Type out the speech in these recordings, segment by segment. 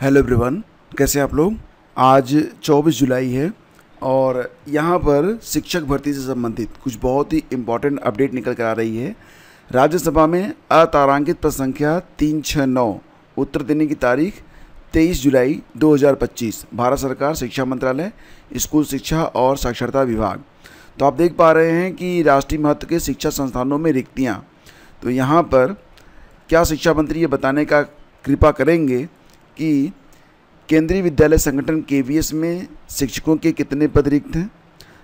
Hello everyone, कैसे हैं आप लोग। आज 24 जुलाई है और यहाँ पर शिक्षक भर्ती से संबंधित कुछ बहुत ही इम्पॉर्टेंट अपडेट निकल कर आ रही है। राज्यसभा में अतारांकित प्रश्न संख्या 369 उत्तर देने की तारीख 23 जुलाई 2025। भारत सरकार शिक्षा मंत्रालय, स्कूल शिक्षा और साक्षरता विभाग। तो आप देख पा रहे हैं कि राष्ट्रीय महत्व के शिक्षा संस्थानों में रिक्तियाँ। तो यहाँ पर क्या शिक्षा मंत्री ये बताने का कृपा करेंगे कि केंद्रीय विद्यालय संगठन केवीएस में शिक्षकों के कितने पद रिक्त हैं,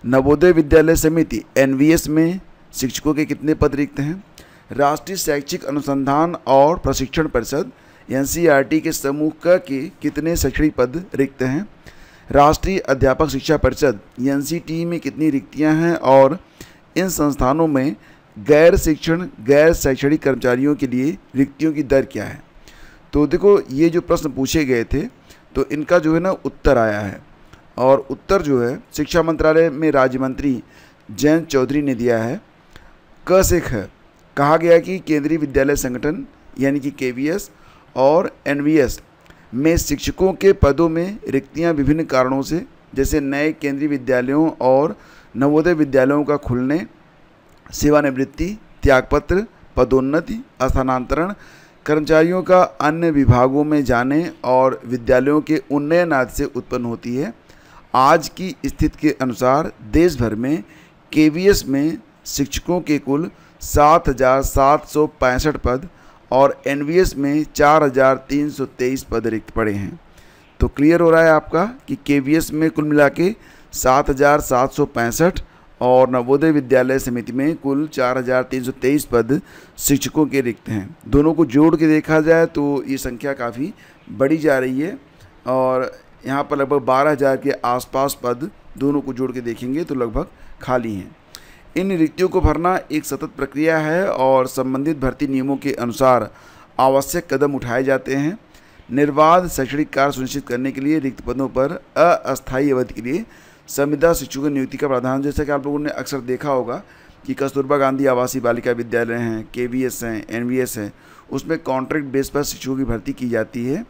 नवोदय विद्यालय समिति एनवीएस में शिक्षकों के कितने पद रिक्त हैं, राष्ट्रीय शैक्षिक अनुसंधान और प्रशिक्षण परिषद एनसीईआरटी के समूह क के कितने शैक्षणिक पद रिक्त हैं, राष्ट्रीय अध्यापक शिक्षा परिषद एनसीटी में कितनी रिक्तियां हैं और इन संस्थानों में गैर शैक्षणिक कर्मचारियों के लिए रिक्तियों की दर क्या है। तो देखो, ये जो प्रश्न पूछे गए थे तो इनका जो है ना उत्तर आया है और उत्तर जो है शिक्षा मंत्रालय में राज्य मंत्री जयंत चौधरी ने दिया है। क से ख कहा गया कि केंद्रीय विद्यालय संगठन यानी कि केवीएस और एनवीएस में शिक्षकों के पदों में रिक्तियां विभिन्न कारणों से, जैसे नए केंद्रीय विद्यालयों और नवोदय विद्यालयों का खुलने, सेवानिवृत्ति, त्यागपत्र, पदोन्नति, स्थानांतरण, कर्मचारियों का अन्य विभागों में जाने और विद्यालयों के उन्नयन आदि से उत्पन्न होती है। आज की स्थिति के अनुसार देश भर में केवीएस में शिक्षकों के कुल 7,765 पद और एनवीएस में 4,323 पद रिक्त पड़े हैं। तो क्लियर हो रहा है आपका कि केवीएस में कुल मिला के 7,765 और नवोदय विद्यालय समिति में कुल 4,323 पद शिक्षकों के रिक्त हैं। दोनों को जोड़ के देखा जाए तो ये संख्या काफ़ी बढ़ी जा रही है और यहाँ पर लगभग 12,000 के आसपास पद दोनों को जोड़ के देखेंगे तो लगभग खाली हैं। इन रिक्तियों को भरना एक सतत प्रक्रिया है और संबंधित भर्ती नियमों के अनुसार आवश्यक कदम उठाए जाते हैं। निर्बाध शैक्षणिक कार्य सुनिश्चित करने के लिए रिक्त पदों पर अस्थायी अवधि के लिए संविदा शिक्षकों की नियुक्ति का प्रावधान, जैसा कि आप लोगों ने अक्सर देखा होगा कि कस्तूरबा गांधी आवासीय बालिका विद्यालय हैं, केवीएस हैं, एनवीएस हैं, उसमें कॉन्ट्रैक्ट बेस पर शिक्षकों की भर्ती की जाती है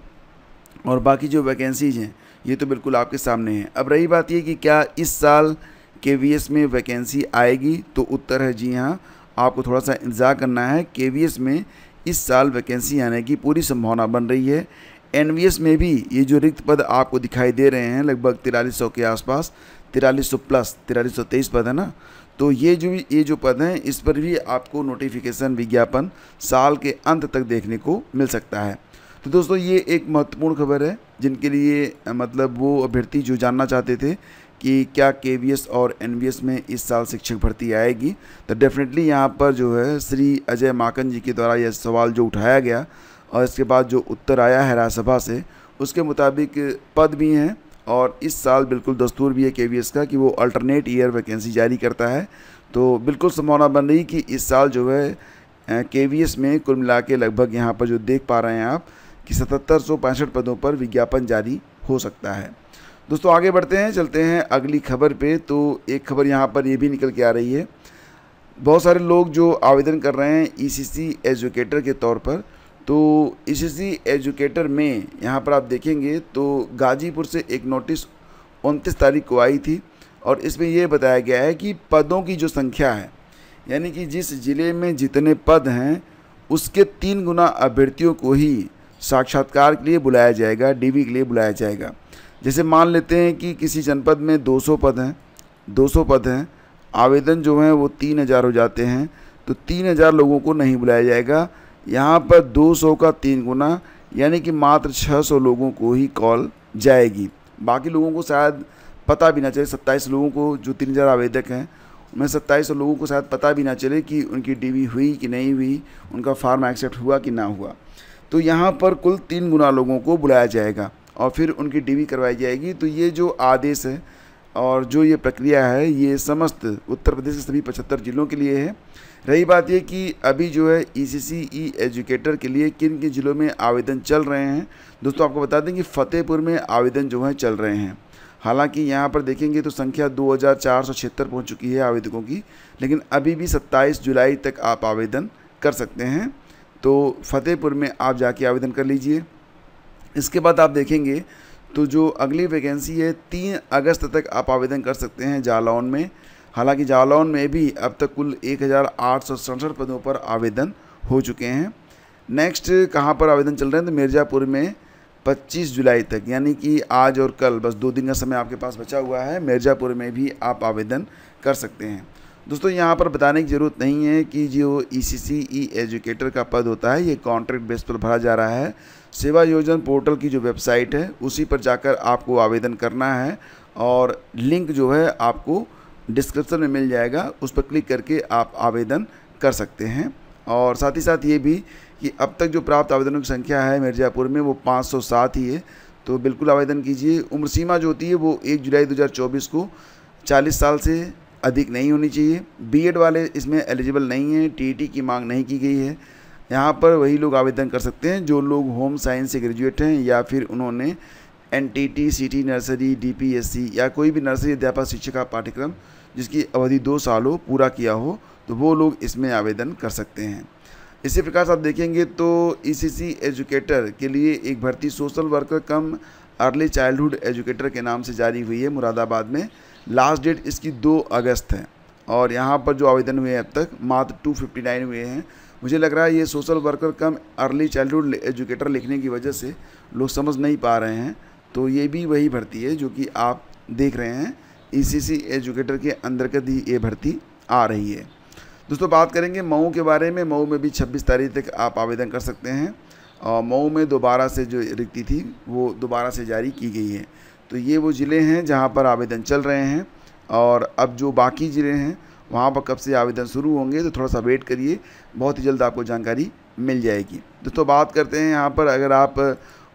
और बाकी जो वैकेंसीज हैं ये तो बिल्कुल आपके सामने हैं। अब रही बात ये कि क्या इस साल केवीएस में वैकेंसी आएगी, तो उत्तर है जी हाँ। आपको थोड़ा सा इंतज़ार करना है। केवीएस में इस साल वैकेंसी आने की पूरी संभावना बन रही है। एनवीएस में भी ये जो रिक्त पद आपको दिखाई दे रहे हैं लगभग 4300 के आसपास, 4300 प्लस 4323 पद है ना, तो ये जो पद हैं इस पर भी आपको नोटिफिकेशन विज्ञापन साल के अंत तक देखने को मिल सकता है। तो दोस्तों, ये एक महत्वपूर्ण खबर है जिनके लिए मतलब वो अभ्यर्थी जो जानना चाहते थे कि क्या केवीएस और एनवीएस में इस साल शिक्षक भर्ती आएगी, तो डेफिनेटली यहाँ पर जो है श्री अजय माकन जी के द्वारा यह सवाल जो उठाया गया और इसके बाद जो उत्तर आया है राज्यसभा से, उसके मुताबिक पद भी हैं और इस साल बिल्कुल दस्तूर भी है केवीएस का कि वो अल्टरनेट ईयर वैकेंसी जारी करता है। तो बिल्कुल संभावना बन रही कि इस साल जो है केवीएस में कुल मिला के लगभग यहाँ पर जो देख पा रहे हैं आप कि 7,765 पदों पर विज्ञापन जारी हो सकता है। दोस्तों, आगे बढ़ते हैं, चलते हैं अगली खबर पे। तो एक खबर यहाँ पर ये भी निकल के आ रही है, बहुत सारे लोग जो आवेदन कर रहे हैं ईसीसी एजुकेटर के तौर पर। तो ईसीसी एजुकेटर में यहाँ पर आप देखेंगे तो गाजीपुर से एक नोटिस 29 तारीख को आई थी और इसमें यह बताया गया है कि पदों की जो संख्या है, यानी कि जिस ज़िले में जितने पद हैं उसके 3 गुना अभ्यर्थियों को ही साक्षात्कार के लिए बुलाया जाएगा, डीवी के लिए बुलाया जाएगा। जैसे मान लेते हैं कि किसी जनपद में 200 पद हैं, आवेदन जो हैं वो 3,000 हो जाते हैं, तो 3,000 लोगों को नहीं बुलाया जाएगा। यहाँ पर 200 का 3 गुना यानी कि मात्र 600 लोगों को ही कॉल जाएगी। बाकी लोगों को शायद पता भी ना चले, 27 लोगों को, जो 3,000 आवेदक हैं उनमें 27 लोगों को शायद पता भी ना चले कि उनकी डीवी हुई कि नहीं हुई, उनका फॉर्म एक्सेप्ट हुआ कि ना हुआ। तो यहाँ पर कुल 3 गुना लोगों को बुलाया जाएगा और फिर उनकी डीवी करवाई जाएगी। तो ये जो आदेश है और जो ये प्रक्रिया है ये समस्त उत्तर प्रदेश के सभी 75 जिलों के लिए है। रही बात ये कि अभी जो है ईसीसी एजुकेटर के लिए किन किन ज़िलों में आवेदन चल रहे हैं, दोस्तों आपको बता दें कि फ़तेहपुर में आवेदन जो है चल रहे हैं। हालांकि यहाँ पर देखेंगे तो संख्या 2,476 पहुँच चुकी है आवेदकों की, लेकिन अभी भी 27 जुलाई तक आप आवेदन कर सकते हैं। तो फ़तेहपुर में आप जाके आवेदन कर लीजिए। इसके बाद आप देखेंगे तो जो अगली वैकेंसी है 3 अगस्त तक आप आवेदन कर सकते हैं जालौन में। हालांकि जालौन में भी अब तक कुल 1867 पदों पर आवेदन हो चुके हैं। नेक्स्ट कहाँ पर आवेदन चल रहे हैं, तो मिर्ज़ापुर में 25 जुलाई तक, यानी कि आज और कल बस 2 दिन का समय आपके पास बचा हुआ है। मिर्ज़ापुर में भी आप आवेदन कर सकते हैं। दोस्तों यहाँ पर बताने की ज़रूरत नहीं है कि जो ECC ई एजुकेटर का पद होता है ये कॉन्ट्रैक्ट बेस पर भरा जा रहा है। सेवा योजन पोर्टल की जो वेबसाइट है उसी पर जाकर आपको आवेदन करना है और लिंक जो है आपको डिस्क्रिप्शन में मिल जाएगा, उस पर क्लिक करके आप आवेदन कर सकते हैं। और साथ ही साथ ये भी कि अब तक जो प्राप्त आवेदनों की संख्या है मिर्ज़ापुर में वो 507 ही है, तो बिल्कुल आवेदन कीजिए। उम्र सीमा जो होती है वो 1 जुलाई 2024 को 40 साल से अधिक नहीं होनी चाहिए। बीएड वाले इसमें एलिजिबल नहीं हैं, टीईटी की मांग नहीं की गई है। यहाँ पर वही लोग आवेदन कर सकते हैं जो लोग होम साइंस से ग्रेजुएट हैं या फिर उन्होंने NTT सिटी नर्सरी DPSC या कोई भी नर्सरी अध्यापक शिक्षक पाठ्यक्रम जिसकी अवधि 2 साल हो पूरा किया हो, तो वो लोग इसमें आवेदन कर सकते हैं। इसी प्रकार से आप देखेंगे तो ECC एजुकेटर के लिए एक भर्ती सोशल वर्कर कम अर्ली चाइल्डहुड एजुकेटर के नाम से जारी हुई है मुरादाबाद में। लास्ट डेट इसकी 2 अगस्त है और यहाँ पर जो आवेदन हुए हैं अब तक मात्र 259 हुए हैं। मुझे लग रहा है ये सोशल वर्कर कम अर्ली चाइल्डहुड एजुकेटर लिखने की वजह से लोग समझ नहीं पा रहे हैं, तो ये भी वही भर्ती है जो कि आप देख रहे हैं। ECC एजुकेटर के अंतर्गत ही ये भर्ती आ रही है। दोस्तों बात करेंगे मऊ के बारे में। मऊ में भी 26 तारीख तक आप आवेदन कर सकते हैं और मऊ में दोबारा से जो रिक्ति थी वो दोबारा से जारी की गई है। तो ये वो ज़िले हैं जहां पर आवेदन चल रहे हैं और अब जो बाकी ज़िले हैं वहां पर कब से आवेदन शुरू होंगे, तो थोड़ा सा वेट करिए, बहुत ही जल्द आपको जानकारी मिल जाएगी। दोस्तों बात करते हैं यहाँ पर अगर आप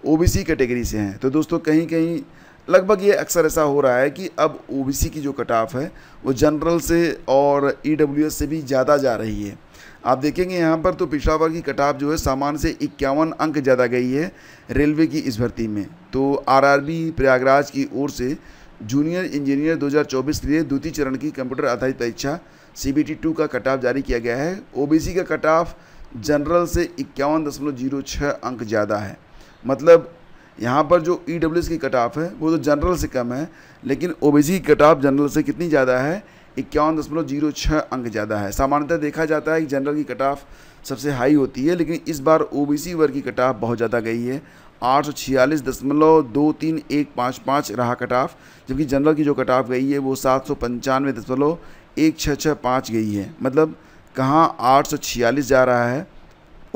OBC कैटेगरी से हैं तो दोस्तों कहीं कहीं लगभग ये अक्सर ऐसा हो रहा है कि अब OBC की जो कट ऑफ है वो जनरल से और EWS से भी ज़्यादा जा रही है। आप देखेंगे यहाँ पर तो पिछड़ा वर्ग की कट ऑफ जो है सामान्य से 51 अंक ज़्यादा गई है रेलवे की इस भर्ती में। तो RRB प्रयागराज की ओर से जूनियर इंजीनियर 2024 के लिए द्वितीय चरण की कंप्यूटर आधारित परीक्षा CBT 2 का कट ऑफ जारी किया गया है। OBC का कट ऑफ जनरल से 51.06 अंक ज़्यादा है। मतलब यहाँ पर जो EWS की कट ऑफ है वो तो जनरल से कम है, लेकिन OBC की कट ऑफ जनरल से कितनी ज़्यादा है, 51.06 अंक ज़्यादा है। सामान्यतः देखा जाता है कि जनरल की कट ऑफ सबसे हाई होती है, लेकिन इस बार OBC वर्ग की कट ऑफ बहुत ज़्यादा गई है। 846.23155 रहा कट ऑफ, जबकि जनरल की जो कट ऑफ गई है वो 795.1665 गई है। मतलब कहाँ 846 जा रहा है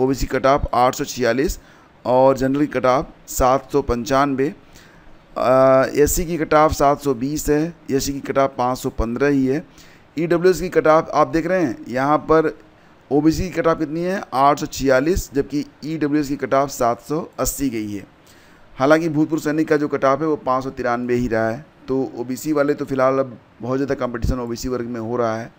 OBC कट ऑफ 846 और जनरल की कट ऑफ 795। SC की कट ऑफ 720 है, SC की कट ऑफ 515 ही है। EWS की कट ऑफ आप देख रहे हैं यहाँ पर OBC की कट ऑफ कितनी है 846, जबकि EWS की कट ऑफ 780 गई है। हालांकि भूतपूर्व सैनिक का जो कट ऑफ है वो 593 ही रहा है। तो OBC वाले तो फिलहाल अब बहुत ज़्यादा कंपटीशन OBC वर्ग में हो रहा है।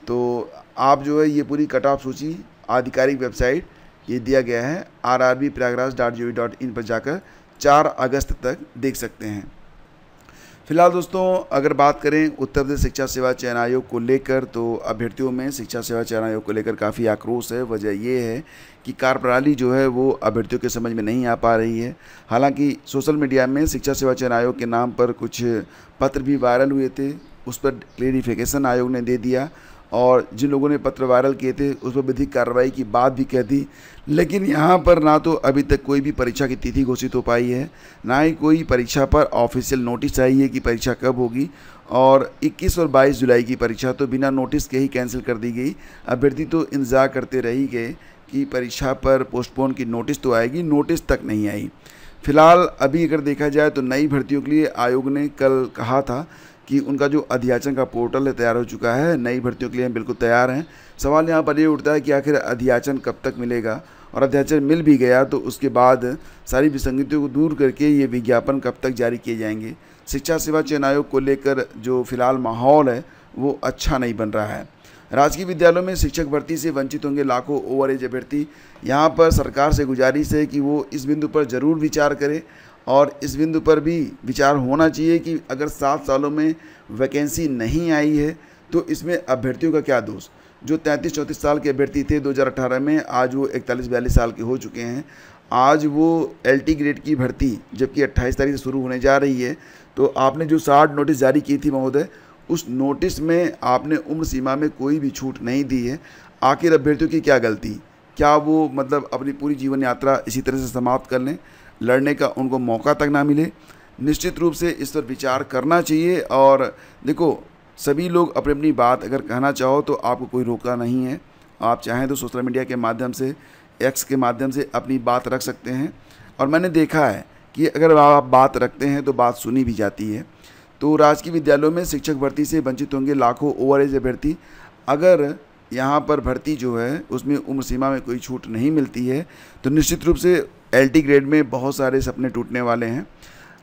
तो आप जो है ये पूरी कट ऑफ सूची आधिकारिक वेबसाइट ये दिया गया है rrbprayagraj.gov.in पर जाकर 4 अगस्त तक देख सकते हैं। फिलहाल दोस्तों अगर बात करें उत्तर प्रदेश शिक्षा सेवा चयन आयोग को लेकर, तो अभ्यर्थियों में शिक्षा सेवा चयन आयोग को लेकर काफ़ी आक्रोश है। वजह ये है कि कार्यप्रणाली जो है वो अभ्यर्थियों के समझ में नहीं आ पा रही है। हालांकि सोशल मीडिया में शिक्षा सेवा चयन आयोग के नाम पर कुछ पत्र भी वायरल हुए थे, उस पर क्लेरिफिकेशन आयोग ने दे दिया और जिन लोगों ने पत्र वायरल किए थे उस पर विधिक कार्रवाई की बात भी कह दी। लेकिन यहाँ पर ना तो अभी तक कोई भी परीक्षा की तिथि घोषित हो पाई है, ना ही कोई परीक्षा पर ऑफिशियल नोटिस आई है कि परीक्षा कब होगी। और 21 और 22 जुलाई की परीक्षा तो बिना नोटिस के ही कैंसिल कर दी गई। अभ्यर्थी तो इंतज़ार करते रह गए कि परीक्षा पर पोस्टपोन की नोटिस तो आएगी, नोटिस तक नहीं आई। फिलहाल अभी अगर देखा जाए तो नई भर्तियों के लिए आयोग ने कल कहा था कि उनका जो अधियाचन का पोर्टल है तैयार हो चुका है, नई भर्तियों के लिए हम बिल्कुल तैयार हैं। सवाल यहाँ पर ये उठता है कि आखिर अधियाचन कब तक मिलेगा, और अध्याचन मिल भी गया तो उसके बाद सारी विसंगतियों को दूर करके ये विज्ञापन कब तक जारी किए जाएंगे। शिक्षा सेवा चयन आयोग को लेकर जो फिलहाल माहौल है वो अच्छा नहीं बन रहा है। राजकीय विद्यालयों में शिक्षक भर्ती से वंचित होंगे लाखों ओवर एज अभ्यर्थी। यहाँ पर सरकार से गुजारिश है कि वो इस बिंदु पर ज़रूर विचार करे, और इस बिंदु पर भी विचार होना चाहिए कि अगर 7 सालों में वैकेंसी नहीं आई है तो इसमें अभ्यर्थियों का क्या दोष। जो 33-34 साल के अभ्यर्थी थे 2018 में, आज वो 41-42 साल के हो चुके हैं। आज वो LT ग्रेड की भर्ती जबकि 28 तारीख से शुरू होने जा रही है, तो आपने जो 60 नोटिस जारी की थी महोदय, उस नोटिस में आपने उम्र सीमा में कोई भी छूट नहीं दी है। आखिर अभ्यर्थियों की क्या गलती? क्या वो मतलब अपनी पूरी जीवन यात्रा इसी तरह से समाप्त कर लें, लड़ने का उनको मौका तक ना मिले? निश्चित रूप से इस पर विचार करना चाहिए। और देखो, सभी लोग अपनी अपनी बात अगर कहना चाहो तो आपको कोई रोका नहीं है। आप चाहें तो सोशल मीडिया के माध्यम से, X के माध्यम से अपनी बात रख सकते हैं। और मैंने देखा है कि अगर आप बात रखते हैं तो बात सुनी भी जाती है। तो राजकीय विद्यालयों में शिक्षक भर्ती से वंचित होंगे लाखों ओवर एज अभ्यर्थी। अगर यहाँ पर भर्ती जो है उसमें उम्र सीमा में कोई छूट नहीं मिलती है तो निश्चित रूप से LT ग्रेड में बहुत सारे सपने टूटने वाले हैं।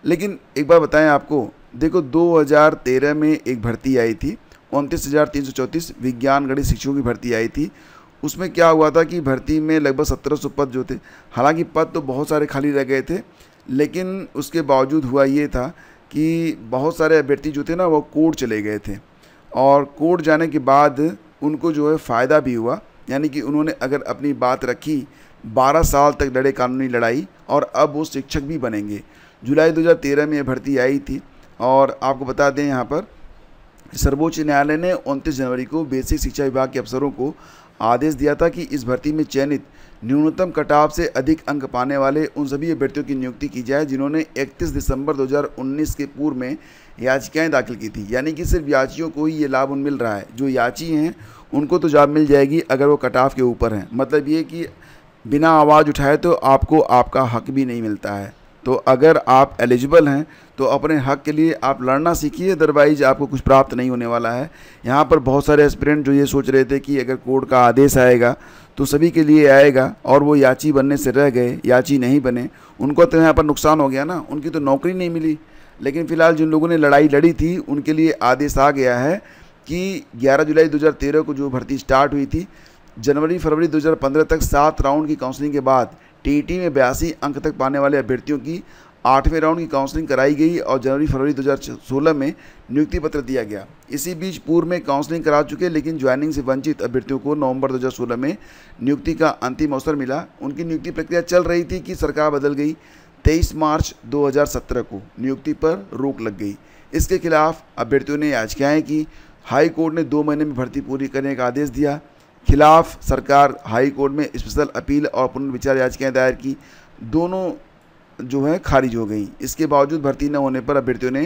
लेकिन एक बार बताएं आपको, देखो 2013 में एक भर्ती आई थी, 29,334 विज्ञान गणित शिक्षकों की भर्ती आई थी। उसमें क्या हुआ था कि भर्ती में लगभग 1700 पद जो थे, हालांकि पद तो बहुत सारे खाली रह गए थे, लेकिन उसके बावजूद हुआ ये था कि बहुत सारे अभ्यर्थी जो थे ना वो कोर्ट चले गए थे। और कोर्ट जाने के बाद उनको जो है फ़ायदा भी हुआ, यानी कि उन्होंने अगर अपनी बात रखी, 12 साल तक लड़े कानूनी लड़ाई, और अब वो शिक्षक भी बनेंगे। जुलाई 2013 में ये भर्ती आई थी। और आपको बता दें, यहाँ पर सर्वोच्च न्यायालय ने 29 जनवरी को बेसिक शिक्षा विभाग के अफसरों को आदेश दिया था कि इस भर्ती में चयनित न्यूनतम कटाव से अधिक अंक पाने वाले उन सभी अभ्यर्थियों की नियुक्ति की जाए जिन्होंने 31 दिसंबर 2019 के पूर्व में याचिकाएं दाखिल की थी। यानी कि सिर्फ याचियों को ही ये लाभ मिल रहा है, जो याची हैं उनको तो जॉब मिल जाएगी अगर वो कटाव के ऊपर हैं। मतलब ये कि बिना आवाज़ उठाए तो आपको आपका हक भी नहीं मिलता है। तो अगर आप एलिजिबल हैं तो अपने हक के लिए आप लड़ना सीखिए, अदरवाइज आपको कुछ प्राप्त नहीं होने वाला है। यहाँ पर बहुत सारे एस्पिरेंट जो ये सोच रहे थे कि अगर कोर्ट का आदेश आएगा तो सभी के लिए आएगा, और वो याची बनने से रह गए, याची नहीं बने, उनको तो यहाँ पर नुकसान हो गया ना, उनकी तो नौकरी नहीं मिली। लेकिन फ़िलहाल जिन लोगों ने लड़ाई लड़ी थी उनके लिए आदेश आ गया है कि 11 जुलाई 2013 को जो भर्ती स्टार्ट हुई थी, जनवरी फरवरी 2015 तक 7 राउंड की काउंसलिंग के बाद TET में 82 अंक तक पाने वाले अभ्यर्थियों की 8वें राउंड की काउंसलिंग कराई गई और जनवरी फरवरी 2016 में नियुक्ति पत्र दिया गया। इसी बीच पूर्व में काउंसलिंग करा चुके लेकिन ज्वाइनिंग से वंचित अभ्यर्थियों को नवंबर 2016 में नियुक्ति का अंतिम अवसर मिला। उनकी नियुक्ति प्रक्रिया चल रही थी कि सरकार बदल गई। 23 मार्च 2017 को नियुक्ति पर रोक लग गई। इसके खिलाफ अभ्यर्थियों ने याचिकाएँ की। हाई कोर्ट ने 2 महीने में भर्ती पूरी करने का आदेश दिया। खिलाफ सरकार हाई कोर्ट में स्पेशल अपील और पुनर्विचार याचिकाएं दायर की, दोनों जो है खारिज हो गई। इसके बावजूद भर्ती न होने पर अभ्यर्थियों ने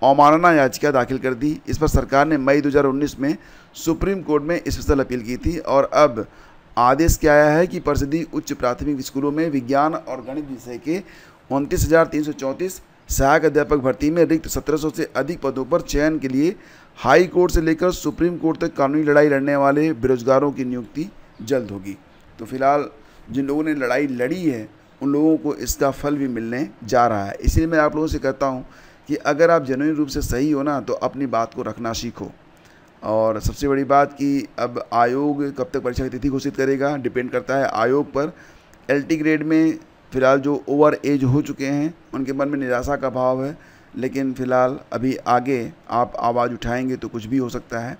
अवमानना याचिका दाखिल कर दी। इस पर सरकार ने मई 2019 में सुप्रीम कोर्ट में स्पेशल अपील की थी। और अब आदेश क्या आया है कि परिषदीय उच्च प्राथमिक स्कूलों में विज्ञान और गणित विषय के 29,334 सहायक अध्यापक भर्ती में रिक्त 1700 से अधिक पदों पर चयन के लिए हाई कोर्ट से लेकर सुप्रीम कोर्ट तक कानूनी लड़ाई लड़ने वाले बेरोजगारों की नियुक्ति जल्द होगी। तो फिलहाल जिन लोगों ने लड़ाई लड़ी है उन लोगों को इसका फल भी मिलने जा रहा है। इसलिए मैं आप लोगों से कहता हूं कि अगर आप जेन्युइन रूप से सही हो ना तो अपनी बात को रखना सीखो। और सबसे बड़ी बात कि अब आयोग कब तक परीक्षा की तिथि घोषित करेगा डिपेंड करता है आयोग पर। LT ग्रेड में फ़िलहाल जो ओवर एज हो चुके हैं उनके मन में निराशा का भाव है, लेकिन फ़िलहाल अभी आगे आप आवाज़ उठाएंगे तो कुछ भी हो सकता है।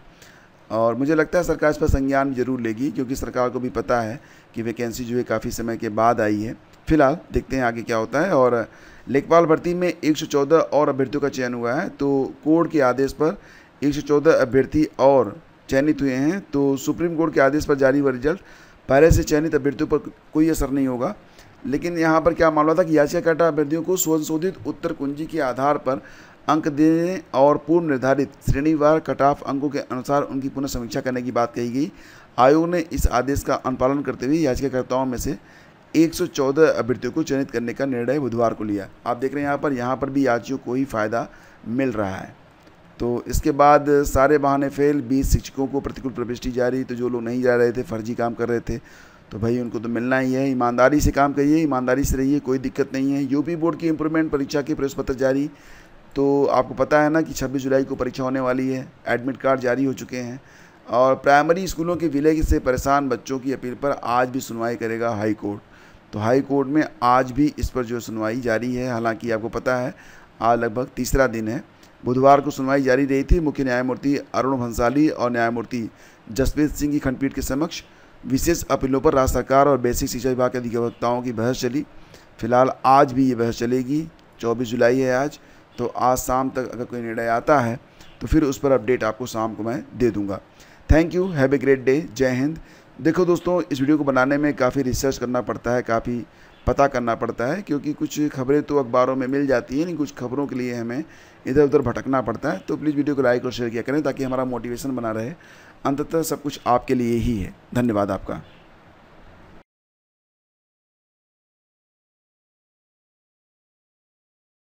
और मुझे लगता है सरकार इस पर संज्ञान जरूर लेगी, क्योंकि सरकार को भी पता है कि वैकेंसी जो है काफ़ी समय के बाद आई है। फिलहाल देखते हैं आगे क्या होता है। और लेखपाल भर्ती में 114 और अभ्यर्थियों का चयन हुआ है। तो कोर्ट के आदेश पर 114 अभ्यर्थी और चयनित हुए हैं। तो सुप्रीम कोर्ट के आदेश पर जारी हुआ रिजल्ट पहले से चयनित अभ्यर्थियों पर कोई असर नहीं होगा। लेकिन यहाँ पर क्या मामला था कि याचिकाकर्ता अभ्यर्थियों को संशोधित उत्तर कुंजी के आधार पर अंक देने और पूर्व निर्धारित श्रेणीवार कट ऑफ अंकों के अनुसार उनकी पुनः समीक्षा करने की बात कही गई। आयोग ने इस आदेश का अनुपालन करते हुए याचिकाकर्ताओं में से 114 अभ्यर्थियों को चयनित करने का निर्णय बुधवार को लिया। आप देख रहे हैं यहाँ पर भी याचियों को ही फ़ायदा मिल रहा है। तो इसके बाद सारे बहाने फेल, 20 शिक्षकों को प्रतिकूल प्रविष्टि जारी। तो जो लोग नहीं जा रहे थे, फर्जी काम कर रहे थे, तो भाई उनको तो मिलना ही है। ईमानदारी से काम करिए, ईमानदारी से रहिए, कोई दिक्कत नहीं है। यूपी बोर्ड की इम्प्रूवमेंट परीक्षा के प्रवेश पत्र जारी। तो आपको पता है ना कि 26 जुलाई को परीक्षा होने वाली है। एडमिट कार्ड जारी हो चुके हैं। और प्राइमरी स्कूलों के विलय से परेशान बच्चों की अपील पर आज भी सुनवाई करेगा हाई कोर्ट। तो हाई कोर्ट में आज भी इस पर जो सुनवाई जारी है। हालांकि आपको पता है आज लगभग तीसरा दिन है। बुधवार को सुनवाई जारी रही थी। मुख्य न्यायमूर्ति अरुण भंसाली और न्यायमूर्ति जसप्रीत सिंह की खंडपीठ के समक्ष विशेष अपीलों पर राज्य सरकार और बेसिक शिक्षा विभाग के अधिवक्ताओं की बहस चली। फ़िलहाल आज भी ये बहस चलेगी, 24 जुलाई है आज, तो आज शाम तक अगर कोई निर्णय आता है तो फिर उस पर अपडेट आपको शाम को मैं दे दूँगा। Thank you, have a great day, जय हिंद। देखो दोस्तों, इस वीडियो को बनाने में काफ़ी रिसर्च करना पड़ता है, काफ़ी पता करना पड़ता है, क्योंकि कुछ खबरें तो अखबारों में मिल जाती हैं, लेकिन कुछ खबरों के लिए हमें इधर उधर भटकना पड़ता है। तो प्लीज़ वीडियो को लाइक और शेयर किया करें ताकि हमारा मोटिवेशन बना रहे। अंततः सब कुछ आपके लिए ही है। धन्यवाद आपका।